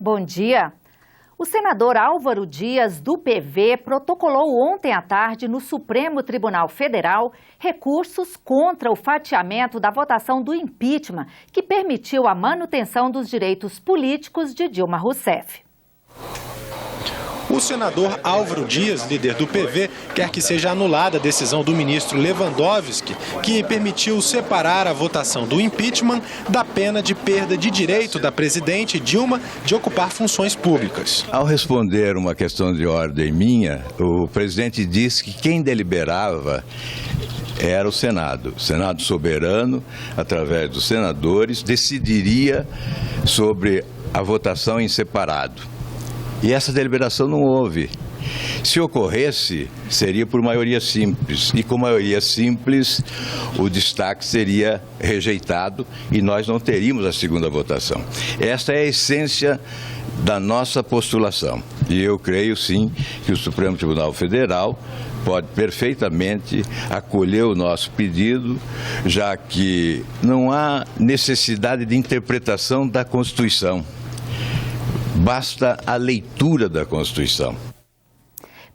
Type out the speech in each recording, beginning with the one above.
Bom dia. O senador Álvaro Dias, do PV, protocolou ontem à tarde no Supremo Tribunal Federal recursos contra o fatiamento da votação do impeachment, que permitiu a manutenção dos direitos políticos de Dilma Rousseff. O senador Álvaro Dias, líder do PV, quer que seja anulada a decisão do ministro Lewandowski, que permitiu separar a votação do impeachment da pena de perda de direito da presidente Dilma de ocupar funções públicas. Ao responder uma questão de ordem minha, o presidente disse que quem deliberava era o Senado. O Senado soberano, através dos senadores, decidiria sobre a votação em separado. E essa deliberação não houve. Se ocorresse, seria por maioria simples. E com maioria simples, o destaque seria rejeitado e nós não teríamos a segunda votação. Esta é a essência da nossa postulação. E eu creio, sim, que o Supremo Tribunal Federal pode perfeitamente acolher o nosso pedido, já que não há necessidade de interpretação da Constituição. Basta a leitura da Constituição.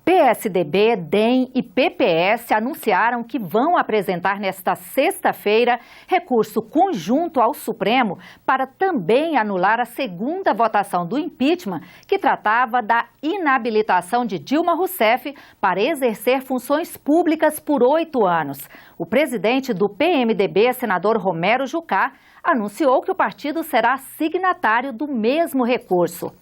PSDB, DEM e PPS anunciaram que vão apresentar nesta sexta-feira recurso conjunto ao Supremo para também anular a segunda votação do impeachment, que tratava da inabilitação de Dilma Rousseff para exercer funções públicas por 8 anos. O presidente do PMDB, senador Romero Jucá, anunciou que o partido será signatário do mesmo recurso.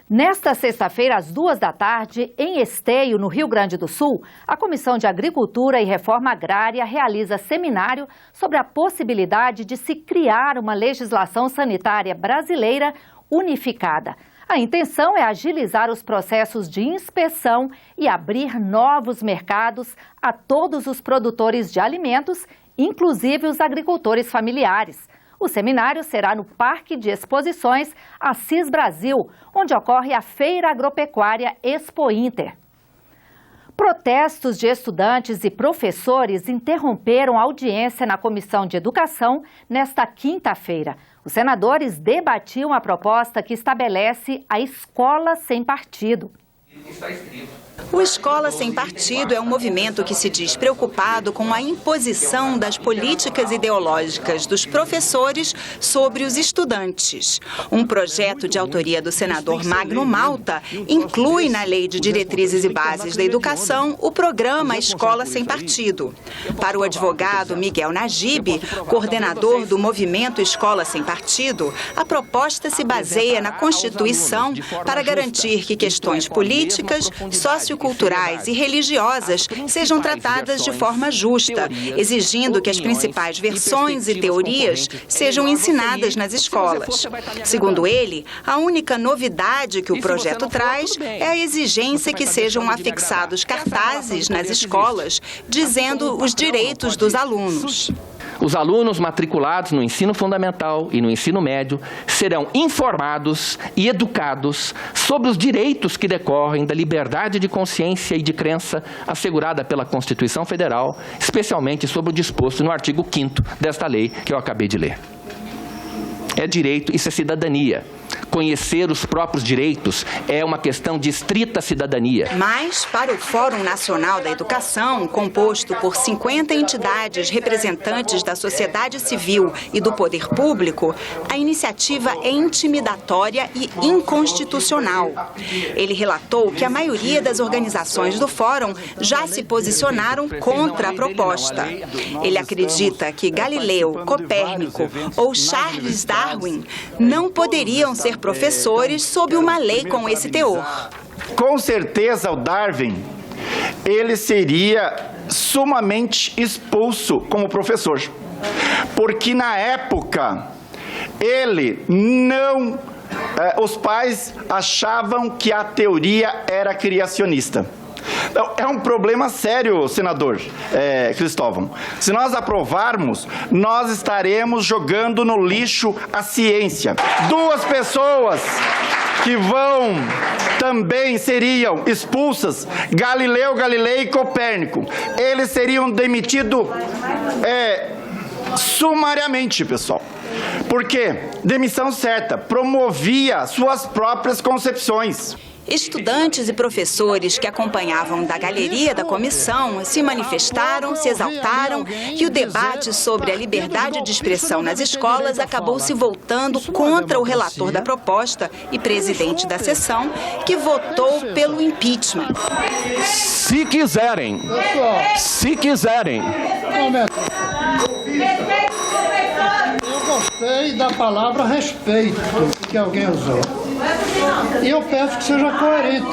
Nesta sexta-feira, às 14h, em Esteio, no Rio Grande do Sul, a Comissão de Agricultura e Reforma Agrária realiza seminário sobre a possibilidade de se criar uma legislação sanitária brasileira unificada. A intenção é agilizar os processos de inspeção e abrir novos mercados a todos os produtores de alimentos, inclusive os agricultores familiares. O seminário será no Parque de Exposições Assis Brasil, onde ocorre a Feira Agropecuária Expo Inter. Protestos de estudantes e professores interromperam a audiência na Comissão de Educação nesta quinta-feira. Os senadores debatiam a proposta que estabelece a escola sem partido. O Escola Sem Partido é um movimento que se diz preocupado com a imposição das políticas ideológicas dos professores sobre os estudantes. Um projeto de autoria do senador Magno Malta inclui na Lei de Diretrizes e Bases da Educação o programa Escola Sem Partido. Para o advogado Miguel Najib, coordenador do movimento Escola Sem Partido, a proposta se baseia na Constituição para garantir que questões políticas, socioculturais e religiosas sejam tratadas de forma justa, exigindo que as principais versões e teorias sejam ensinadas nas escolas. Segundo ele, a única novidade que o projeto traz é a exigência que sejam afixados cartazes nas escolas dizendo os direitos dos alunos. Os alunos matriculados no ensino fundamental e no ensino médio serão informados e educados sobre os direitos que decorrem da liberdade de consciência e de crença assegurada pela Constituição Federal, especialmente sobre o disposto no artigo 5º desta lei que eu acabei de ler. É direito, isso é cidadania. Conhecer os próprios direitos é uma questão de estrita cidadania. Mas, para o Fórum Nacional da Educação, composto por 50 entidades representantes da sociedade civil e do poder público, a iniciativa é intimidatória e inconstitucional. Ele relatou que a maioria das organizações do Fórum já se posicionaram contra a proposta. Ele acredita que Galileu, Copérnico ou Charles Darwin não poderiam ser professores sob uma lei com esse teor. Com certeza o Darwin, ele seria sumamente expulso como professor, porque na época ele não, os pais achavam que a teoria era criacionista. Então, é um problema sério, senador Cristóvão. Se nós aprovarmos, nós estaremos jogando no lixo a ciência. 2 pessoas que também seriam expulsas, Galileu Galilei e Copérnico. Eles seriam demitidos sumariamente, pessoal. Por quê? Demissão certa, promovia suas próprias concepções. Estudantes e professores que acompanhavam da galeria da comissão se manifestaram, se exaltaram e o debate sobre a liberdade de expressão nas escolas acabou se voltando contra o relator da proposta e presidente da sessão, que votou pelo impeachment. Se quiserem. Eu gostei da palavra respeito que alguém usou. E eu peço que seja coerente.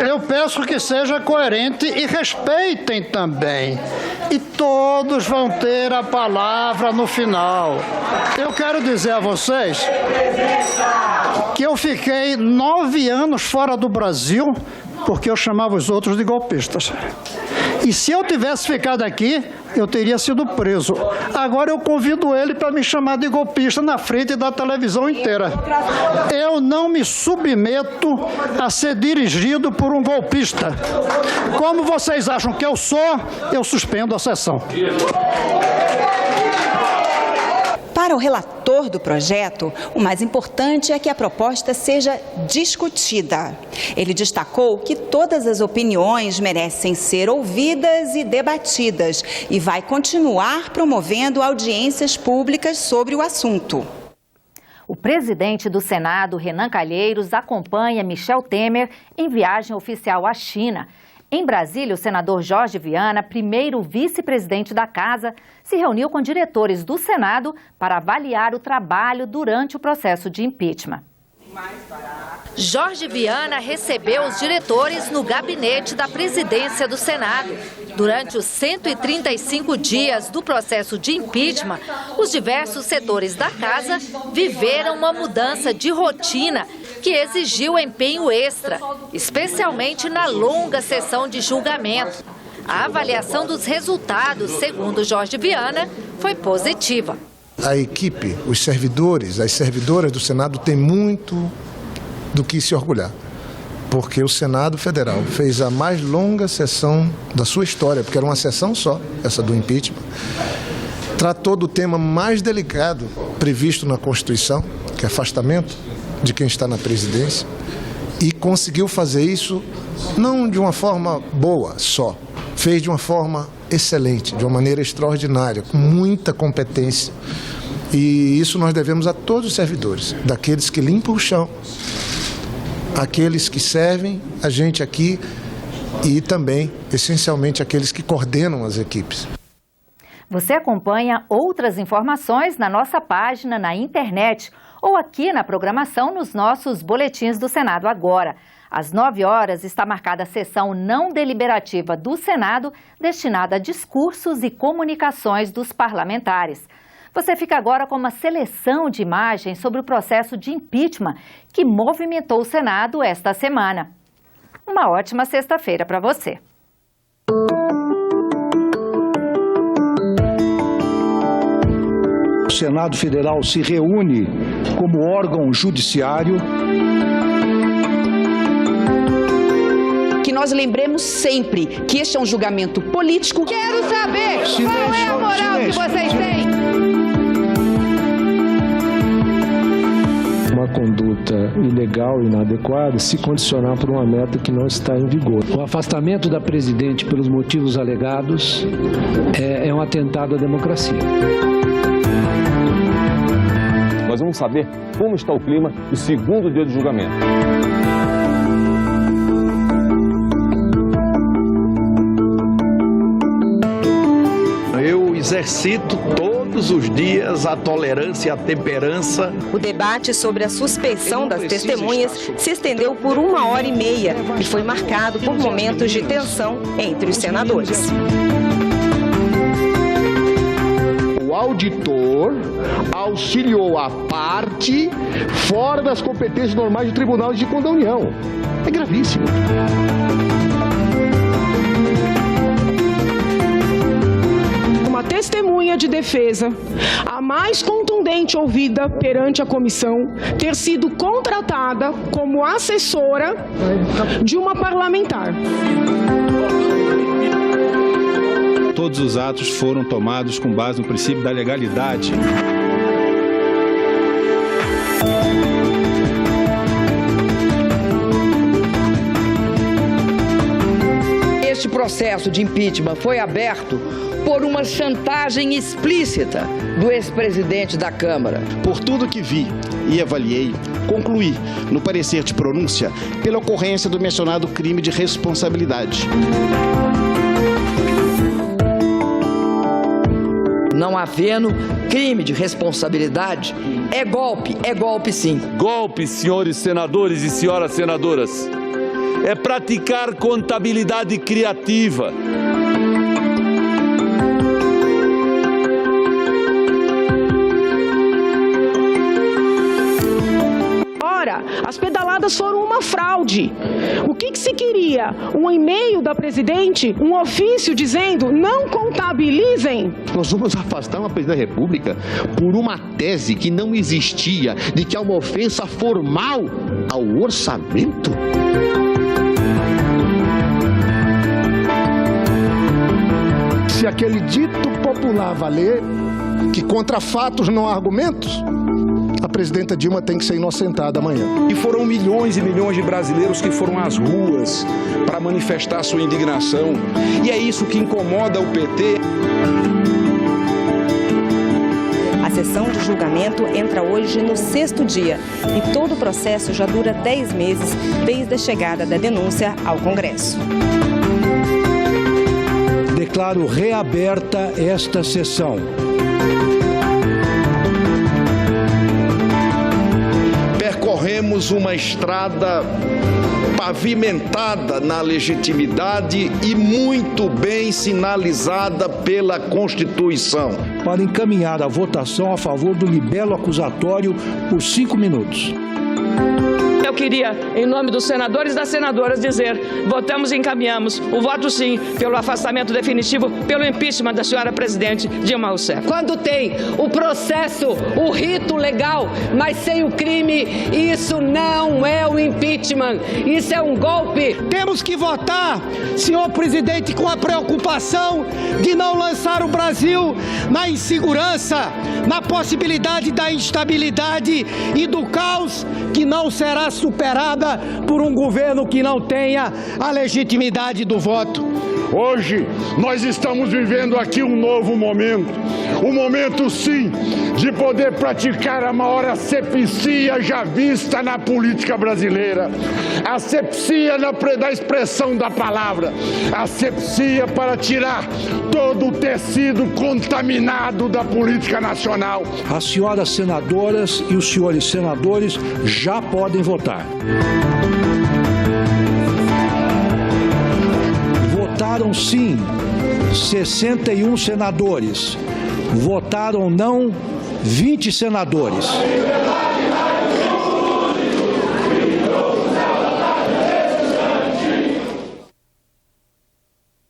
Eu peço que seja coerente e respeitem também. E todos vão ter a palavra no final. Eu quero dizer a vocês que eu fiquei 9 anos fora do Brasil porque eu chamava os outros de golpistas. E se eu tivesse ficado aqui, eu teria sido preso. Agora eu convido ele para me chamar de golpista na frente da televisão inteira. Eu não me submeto a ser dirigido por um golpista. Como vocês acham que eu sou, eu suspendo a sessão. Para o relator do projeto, o mais importante é que a proposta seja discutida. Ele destacou que todas as opiniões merecem ser ouvidas e debatidas e vai continuar promovendo audiências públicas sobre o assunto. O presidente do Senado, Renan Calheiros, acompanha Michel Temer em viagem oficial à China. Em Brasília, o senador Jorge Viana, primeiro vice-presidente da Casa, se reuniu com diretores do Senado para avaliar o trabalho durante o processo de impeachment. Jorge Viana recebeu os diretores no gabinete da presidência do Senado. Durante os 135 dias do processo de impeachment, os diversos setores da Casa viveram uma mudança de rotina que exigiu empenho extra, especialmente na longa sessão de julgamento. A avaliação dos resultados, segundo Jorge Viana, foi positiva. A equipe, os servidores, as servidoras do Senado têm muito do que se orgulhar, porque o Senado Federal fez a mais longa sessão da sua história, porque era uma sessão só, essa do impeachment. Tratou do tema mais delicado previsto na Constituição, que é afastamento de quem está na presidência, e conseguiu fazer isso não de uma forma boa só, fez de uma forma excelente, de uma maneira extraordinária, com muita competência. E isso nós devemos a todos os servidores, daqueles que limpam o chão, aqueles que servem a gente aqui e também, essencialmente, aqueles que coordenam as equipes. Você acompanha outras informações na nossa página na internet ou aqui na programação nos nossos boletins do Senado Agora. Às 9 horas está marcada a sessão não deliberativa do Senado destinada a discursos e comunicações dos parlamentares. Você fica agora com uma seleção de imagens sobre o processo de impeachment que movimentou o Senado esta semana. Uma ótima sexta-feira para você. O Senado Federal se reúne como órgão judiciário. Que nós lembremos sempre que este é um julgamento político. Quero saber qual é a moral que vocês têm. Uma conduta ilegal e inadequada se condicionar por uma meta que não está em vigor. O afastamento da presidente pelos motivos alegados é um atentado à democracia. Nós vamos saber como está o clima do segundo dia de julgamento. Eu exercito todos os dias a tolerância e a temperança. O debate sobre a suspeição das testemunhas se estendeu por 1h30 e foi marcado por momentos de tensão entre os senadores. O auditor auxiliou a parte fora das competências normais do Tribunal de Contas da União. É gravíssimo. Uma testemunha de defesa, a mais contundente ouvida perante a comissão, ter sido contratada como assessora de uma parlamentar. todos os atos foram tomados com base no princípio da legalidade. Este processo de impeachment foi aberto por uma chantagem explícita do ex-presidente da Câmara. Por tudo que vi e avaliei, concluí, no parecer de pronúncia, pela ocorrência do mencionado crime de responsabilidade. Não havendo crime de responsabilidade, é golpe sim. Golpe, senhores senadores e senhoras senadoras, é praticar contabilidade criativa. As pedaladas foram uma fraude. O que se queria? Um e-mail da presidente, um ofício dizendo não contabilizem. Nós vamos afastar uma presidente da República por uma tese que não existia, de que há uma ofensa formal ao orçamento. Se aquele dito popular valer, que contra fatos não há argumentos, a presidenta Dilma tem que ser inocentada amanhã. E foram milhões e milhões de brasileiros que foram às ruas para manifestar sua indignação. E é isso que incomoda o PT. A sessão de julgamento entra hoje no 6º dia e todo o processo já dura 10 meses desde a chegada da denúncia ao Congresso. Declaro reaberta esta sessão. Percorremos uma estrada pavimentada na legitimidade e muito bem sinalizada pela Constituição. Para encaminhar a votação a favor do libelo acusatório por 5 minutos. Eu queria, em nome dos senadores e das senadoras, dizer: votamos e encaminhamos o voto sim pelo afastamento definitivo, pelo impeachment da senhora presidente Dilma Rousseff. Quando tem o processo, o rito legal, mas sem o crime, isso não é o impeachment, isso é um golpe. Temos que votar, senhor presidente, com a preocupação de não lançar o Brasil na insegurança, na possibilidade da instabilidade e do caos que não será superada por um governo que não tenha a legitimidade do voto. Hoje nós estamos vivendo aqui um novo momento, um momento sim de poder praticar a maior asepsia já vista na política brasileira, asepsia da expressão da palavra, asepsia para tirar todo o tecido contaminado da política nacional. As senhoras senadoras e os senhores senadores já podem votar. Votaram sim 61 senadores, votaram não 20 senadores.